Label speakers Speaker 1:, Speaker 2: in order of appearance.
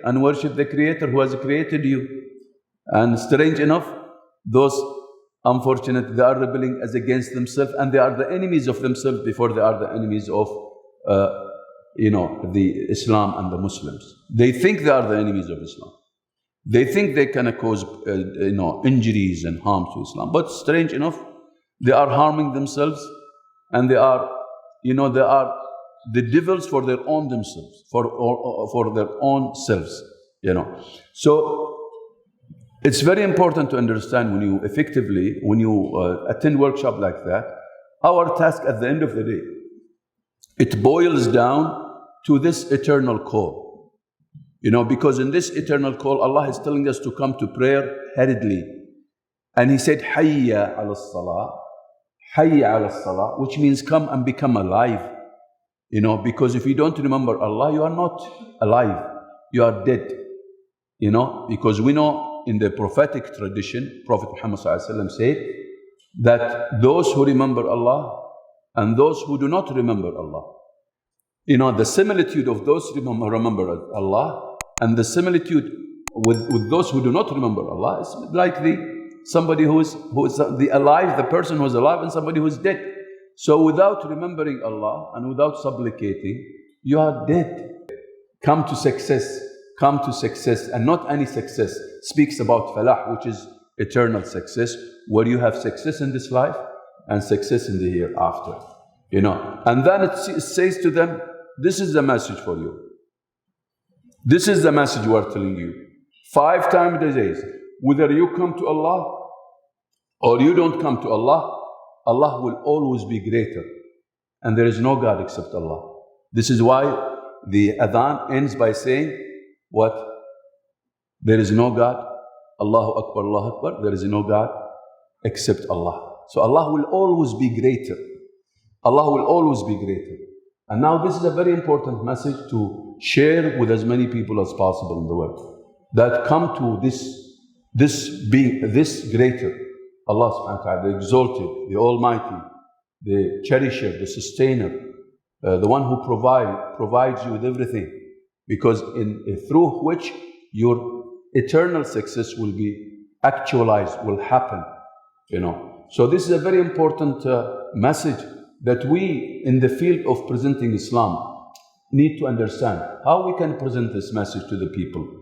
Speaker 1: and worship the Creator who has created you. And strange enough, those unfortunate, they are rebelling as against themselves, and they are the enemies of themselves before they are the enemies of the Islam and the Muslims. They think they are the enemies of Islam. They think they can cause injuries and harm to Islam. But strange enough, they are harming themselves, and they are the devils for their own themselves, for their own selves. So it's very important to understand when you attend workshop like that, our task at the end of the day, it boils down to this eternal call. Because in this eternal call, Allah is telling us to come to prayer hurriedly. And He said, Hayya ala salah, Hayya ala salah, which means come and become alive. Because if you don't remember Allah, you are not alive, you are dead. Because we know in the prophetic tradition, Prophet Muhammad said that those who remember Allah and those who do not remember Allah, the similitude of those who remember Allah and the similitude with those who do not remember Allah is like somebody who is alive, the person who is alive, and somebody who is dead. So without remembering Allah and without supplicating, you are dead. Come to success, and not any success. Speaks about falah, which is eternal success, where you have success in this life and success in the hereafter. And then it says to them, this is the message for you. This is the message we are telling you. 5 times a day, whether you come to Allah or you don't come to Allah, Allah will always be greater. And there is no God except Allah. This is why the adhan ends by saying, what? There is no God. Allahu Akbar, Allahu Akbar. There is no God except Allah. So Allah will always be greater. Allah will always be greater. And now this is a very important message to share with as many people as possible in the world. That come to this greater, Allah subhanahu wa ta'ala, the exalted, the almighty, the cherisher, the sustainer, the one who provides you with everything. Because through which your eternal success will be actualized, will happen. So this is a very important message that we in the field of presenting Islam need to understand how we can present this message to the people.